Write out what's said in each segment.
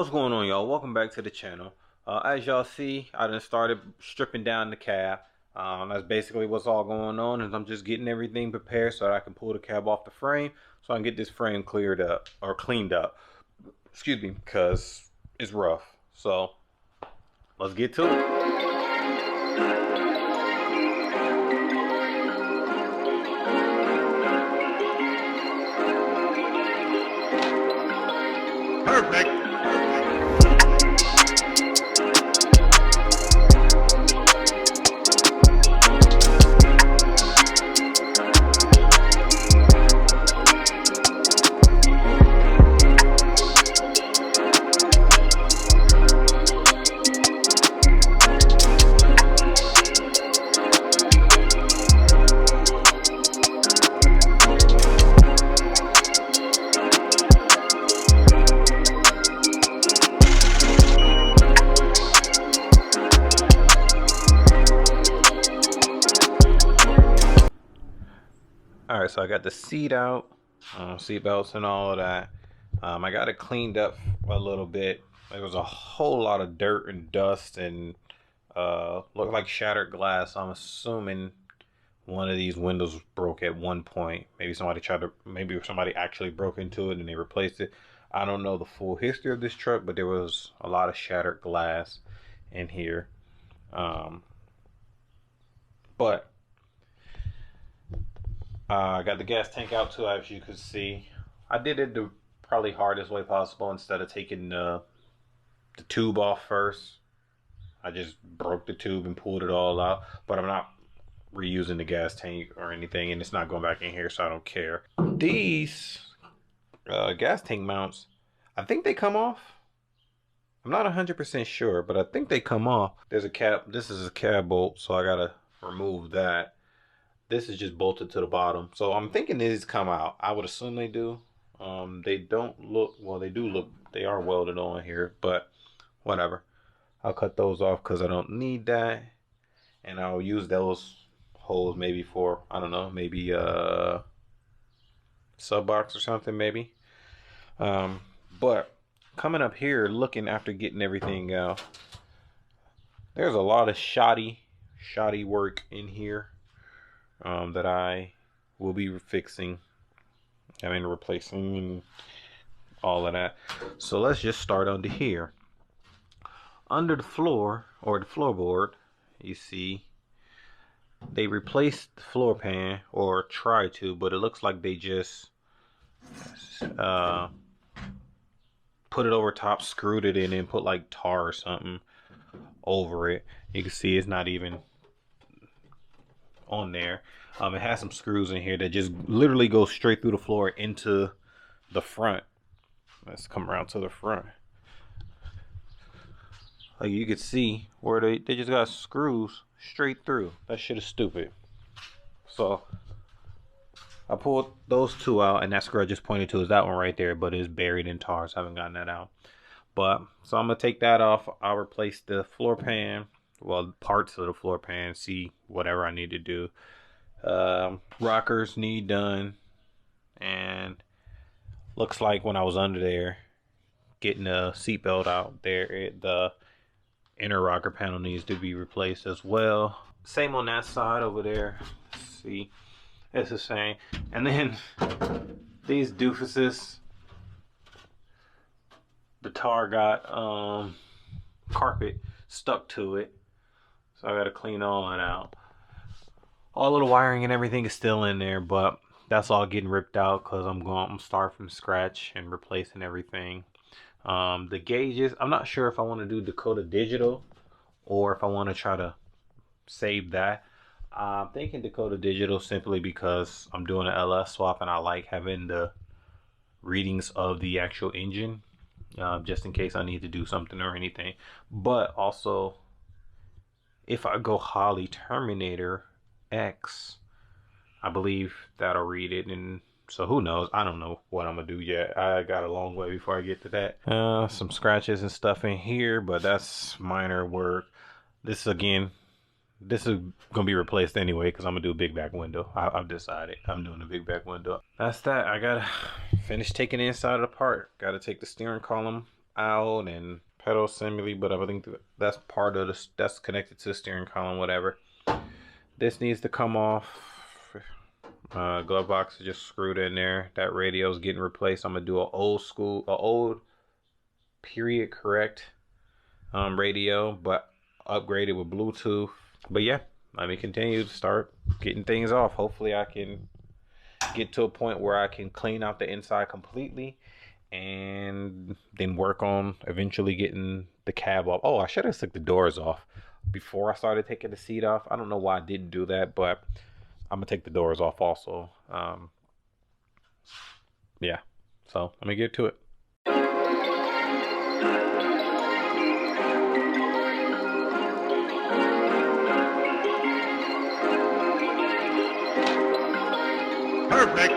What's going on, y'all? Welcome back to the channel. As y'all see, I done started stripping down the cab. That's basically what's all going on, and I'm just getting everything prepared so that I can pull the cab off the frame so I can get this frame cleared up or cleaned up. Excuse me, because it's rough. So let's get to it. Perfect. Alright, so I got the seat out, seat belts and all of that. I got it cleaned up a little bit. There was a whole lot of dirt and dust and looked like shattered glass. I'm assuming one of these windows broke at one point. Maybe somebody actually broke into it and they replaced it. I don't know the full history of this truck, but there was a lot of shattered glass in here. But I got the gas tank out too, as you can see. I did it the probably hardest way possible. Instead of taking the tube off first, I just broke the tube and pulled it all out. But I'm not reusing the gas tank or anything, and it's not going back in here, so I don't care. These gas tank mounts, I think they come off. I'm not 100% sure, but I think they come off. There's a cap. This is a cab bolt, so I gotta remove that. This is just bolted to the bottom. So I'm thinking these come out. I would assume they do. They don't look, well, they do look, they are welded on here, but whatever. I'll cut those off because I don't need that. And I'll use those holes maybe for, I don't know, maybe sub box or something maybe. But coming up here, looking after getting everything out, there's a lot of shoddy work in here. That I will be fixing, replacing and all of that. So let's just start under here. Under the floor, or the floorboard, you see they replaced the floor pan, or tried to, but it looks like they just put it over top, screwed it in, and put like tar or something over it. You can see it's not even on there. It has some screws in here that just literally go straight through the floor into the front. Let's come around to the front. Like you can see where they just got screws straight through. That shit is stupid. So I pulled those two out, and that screw I just pointed to is that one right there, but it's buried in tar, so I haven't gotten that out. But so I'm gonna take that off. I'll replace the floor pan, well, parts of the floor pan, see whatever I need to do. Rockers need done, and looks like when I was under there getting the seatbelt out there, the inner rocker panel needs to be replaced as well. Same on that side over there. Let's see, it's the same. And then these doofuses, the tar got carpet stuck to it, so I gotta clean all that out. All of the wiring and everything is still in there, but that's all getting ripped out because I'm starting from scratch and replacing everything. The gauges, I'm not sure if I want to do Dakota Digital or if I want to try to save that. I'm thinking Dakota Digital simply because I'm doing an LS swap and I like having the readings of the actual engine, just in case I need to do something or anything. But also, if I go Holley Terminator X, I believe that'll read it. And so who knows, I don't know what I'm gonna do yet. I got a long way before I get to that. Some scratches and stuff in here, but that's minor work. This again, this is gonna be replaced anyway because I'm gonna do a big back window. I've decided I'm doing a big back window. That's that. I gotta finish taking the inside of the part. Gotta take the steering column out and pedal assembly, but I think that's part of this, that's connected to the steering column, whatever. This needs to come off. Glove box is just screwed in there. That radio is getting replaced. I'm gonna do an old period correct radio, but upgraded with Bluetooth. But yeah, let me continue to start getting things off. Hopefully I can get to a point where I can clean out the inside completely and then work on eventually getting the cab off. Oh, I should have took the doors off before I started taking the seat off. I don't know why I didn't do that, but I'm gonna take the doors off also. Yeah, so let me get to it. Perfect.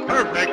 Perfect.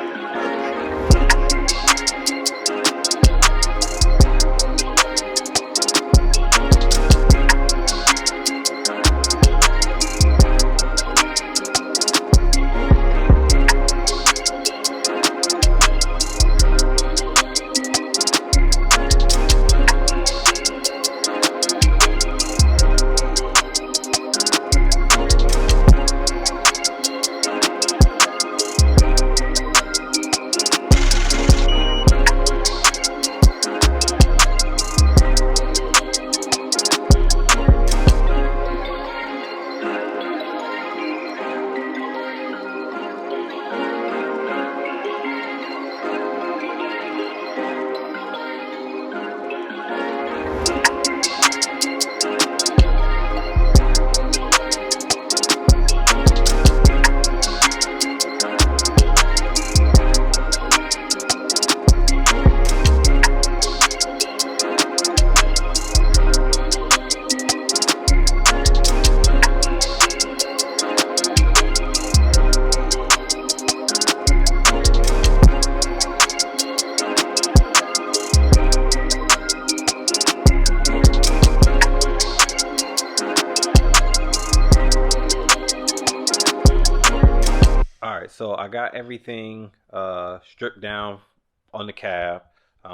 So I got everything stripped down on the cab,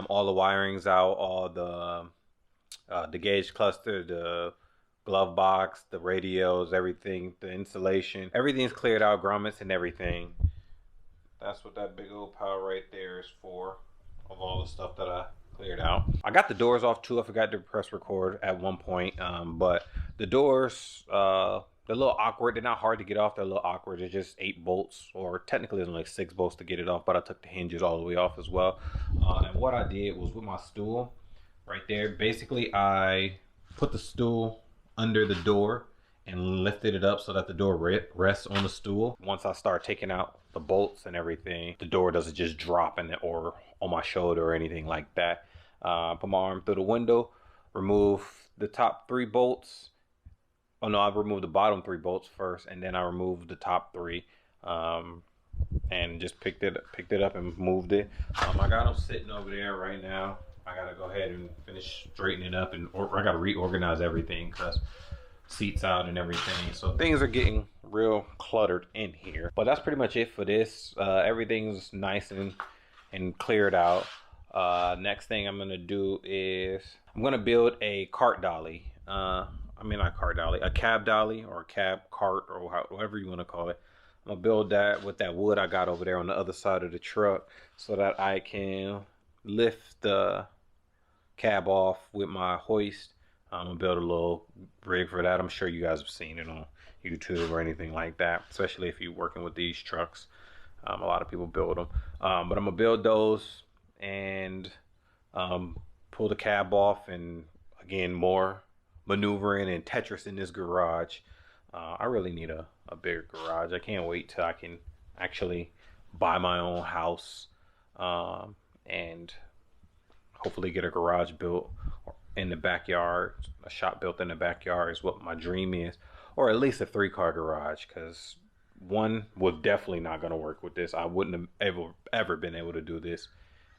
all the wirings out, all the gauge cluster, the glove box, the radios, everything, the insulation, everything's cleared out, grommets and everything. That's what that big old pile right there is for, of all the stuff that I cleared out. I got the doors off too. I forgot to press record at one point, but the doors, they're a little awkward. They're not hard to get off. They're a little awkward. They're just 8 bolts, or technically it's only like 6 bolts to get it off, but I took the hinges all the way off as well. And what I did was with my stool right there, basically I put the stool under the door and lifted it up so that the door rests on the stool. Once I start taking out the bolts and everything, the door doesn't just drop in it or on my shoulder or anything like that. Put my arm through the window, remove the top 3 bolts, Oh no, I removed the bottom 3 bolts first, and then I removed the top 3, and just picked it up and moved it. I got them sitting over there right now. I gotta go ahead and finish straightening it up, and I gotta reorganize everything because seats out and everything. So things are getting real cluttered in here. But that's pretty much it for this. Everything's nice and cleared out. Next thing I'm gonna do is I'm gonna build a cart dolly. I mean, not cart dolly, a cab dolly or a cab cart or however you want to call it. I'm gonna build that with that wood I got over there on the other side of the truck so that I can lift the cab off with my hoist. I'm gonna build a little rig for that. I'm sure you guys have seen it on YouTube or anything like that, especially if you're working with these trucks. A lot of people build them, but I'm gonna build those and pull the cab off, and again, more maneuvering and Tetris in this garage. I really need a bigger garage. I can't wait till I can actually buy my own house, and hopefully get a garage built in the backyard. A shop built in the backyard is what my dream is, or at least a 3-car garage, because one was definitely not going to work with this. I wouldn't have ever been able to do this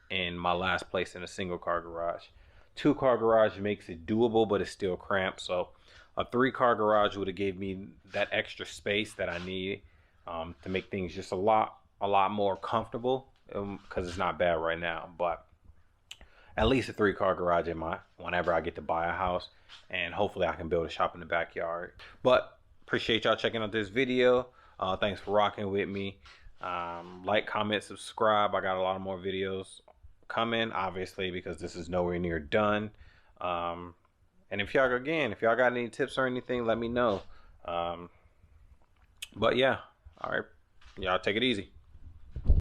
in my last place in a 1-car garage. 2-car garage makes it doable, but it's still cramped. So a 3-car garage would have gave me that extra space that I need to make things just a lot more comfortable, because it's not bad right now. But at least a 3-car garage in whenever I get to buy a house, and hopefully I can build a shop in the backyard. But appreciate y'all checking out this video. Thanks for rocking with me. Like, comment, subscribe. I got a lot of more videos coming, obviously, because this is nowhere near done. And if y'all got any tips or anything, let me know. But yeah, all right, y'all take it easy.